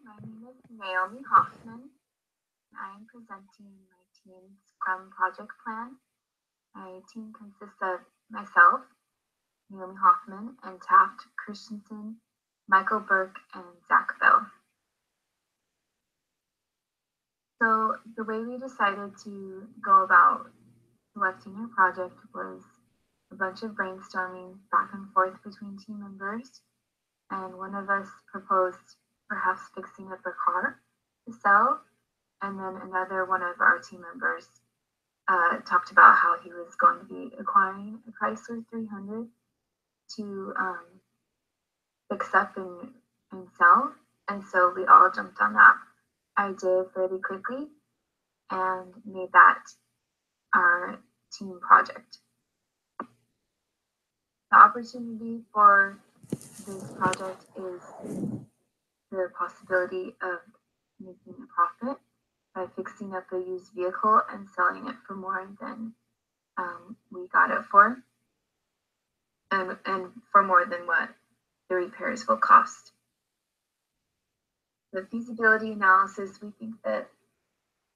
My name is Naomi Hoffman. I am presenting my team's Scrum project plan. My team consists of myself, Naomi Hoffman, and Taft Christensen, Michael Burke, and Zach Bell. So the way we decided to go about selecting our project was a bunch of brainstorming back and forth between team members, and one of us proposed perhaps fixing up a car to sell, and then another one of our team members talked about how he was going to be acquiring a Chrysler 300 to fix up and sell, and so we all jumped on that idea fairly quickly and made that our team project. The opportunity for this project is the possibility of making a profit by fixing up a used vehicle and selling it for more than we got it for, and for more than what the repairs will cost. The feasibility analysis, we think that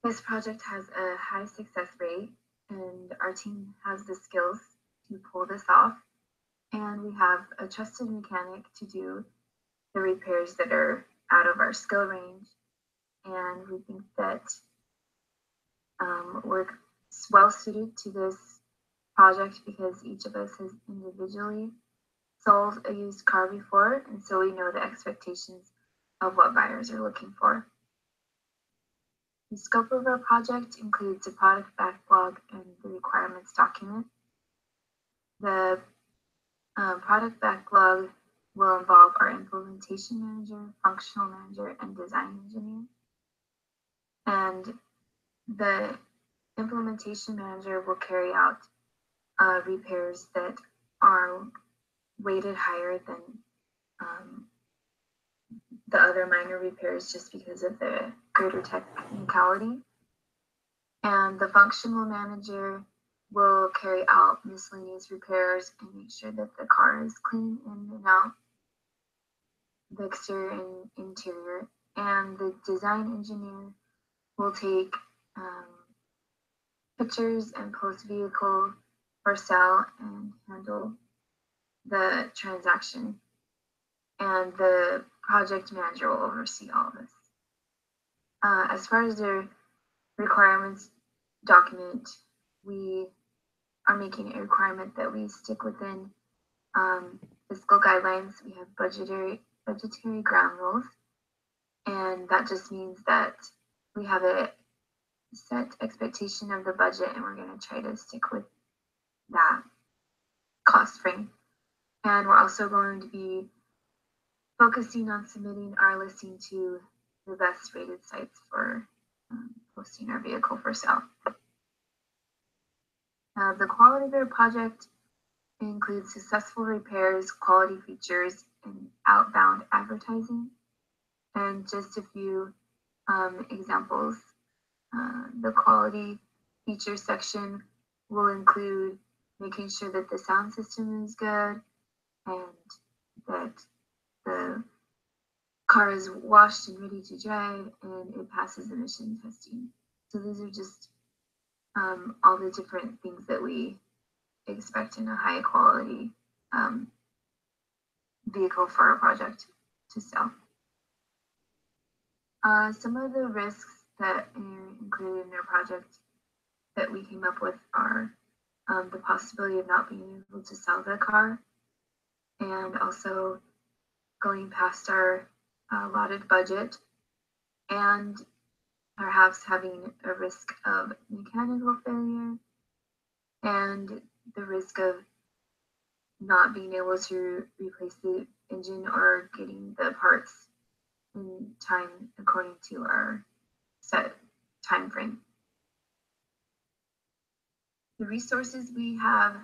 this project has a high success rate and our team has the skills to pull this off, and we have a trusted mechanic to do the repairs that are out of our skill range, and we think that we're well suited to this project because each of us has individually sold a used car before, and so we know the expectations of what buyers are looking for. The scope of our project includes a product backlog and the requirements document. The product backlog will involve our implementation manager, functional manager, and design engineer. And the implementation manager will carry out repairs that are weighted higher than the other minor repairs just because of the greater technicality. And the functional manager will carry out miscellaneous repairs and make sure that the car is clean in and out, the exterior and interior. And the design engineer will take pictures and post vehicle for sale and handle the transaction. And the project manager will oversee all of this. As far as the requirements document, we are making a requirement that we stick within fiscal guidelines. We have budgetary ground rules, and that just means that we have a set expectation of the budget, and we're going to try to stick with that cost frame. And we're also going to be focusing on submitting our listing to the best rated sites for posting our vehicle for sale. The quality of our project includes successful repairs, quality features, and outbound advertising. And just a few examples. The quality feature section will include making sure that the sound system is good and that the car is washed and ready to drive and it passes emission testing. So these are just all the different things that we expect in a high quality vehicle for our project to sell. Some of the risks that are included in our project that we came up with are the possibility of not being able to sell the car, and also going past our allotted budget, and perhaps having a risk of mechanical failure, and the risk of not being able to replace the engine or getting the parts in time according to our set time frame. The resources we have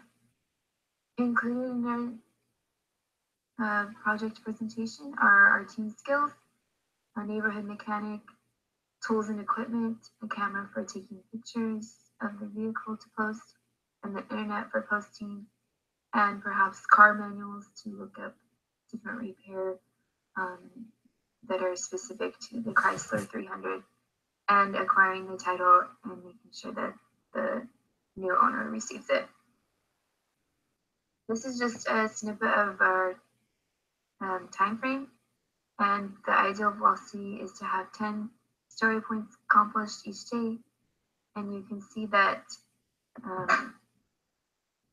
included in our project presentation are our team skills, our neighborhood mechanic, tools and equipment, a camera for taking pictures of the vehicle to post, and the internet for posting, and perhaps car manuals to look up different repair that are specific to the Chrysler 300 and acquiring the title and making sure that the new owner receives it. This is just a snippet of our time frame, and the ideal velocity is to have 10 story points accomplished each day. And you can see that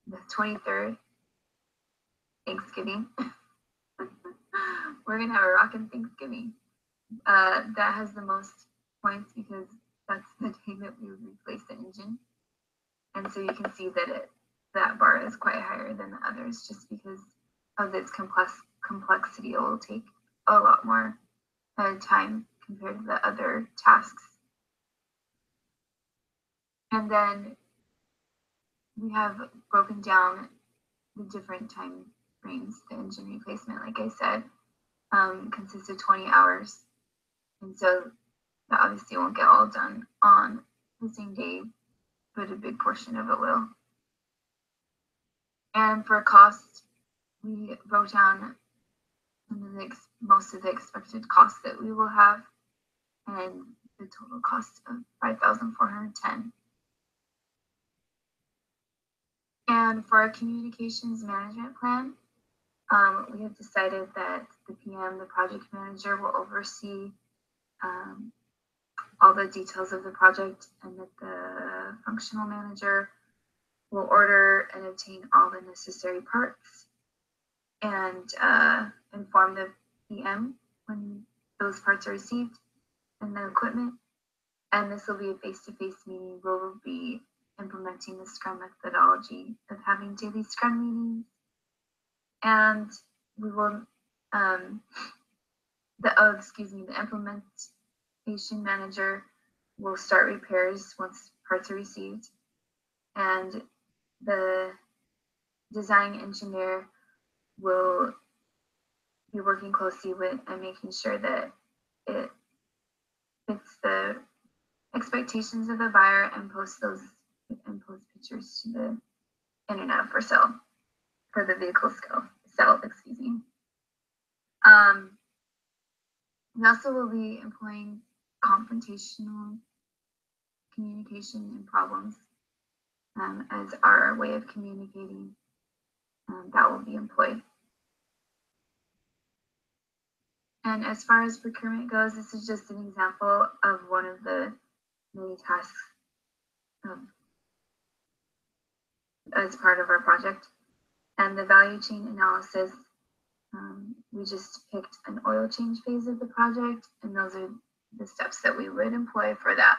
the 23rd, Thanksgiving, we're gonna have a rockin' Thanksgiving. That has the most points because that's the day that we replace the engine. And so you can see that that bar is quite higher than the others just because of its complexity. It will take a lot more time compared to the other tasks. And then we have broken down the different time frames. The engine replacement, like I said, consists of 20 hours. And so that obviously won't get all done on the same day, but a big portion of it will. And for cost, we wrote down most of the expected costs that we will have and the total cost of $5,410. And for our communications management plan, we have decided that the PM, the project manager, will oversee all the details of the project, and that the functional manager will order and obtain all the necessary parts and inform the PM when those parts are received and the equipment. And this will be a face-to-face meeting where we'll be implementing the Scrum methodology of having daily Scrum meetings. And we will, the implementation manager will start repairs once parts are received. And the design engineer will be working closely with and making sure that it fits the expectations of the buyer and post pictures to the internet for sale, for the vehicle sale, excuse me. We also will be employing confrontational communication and problems as our way of communicating. That will be employed. And as far as procurement goes, this is just an example of one of the many tasks as part of our project. And the value chain analysis, we just picked an oil change phase of the project, and those are the steps that we would employ for that.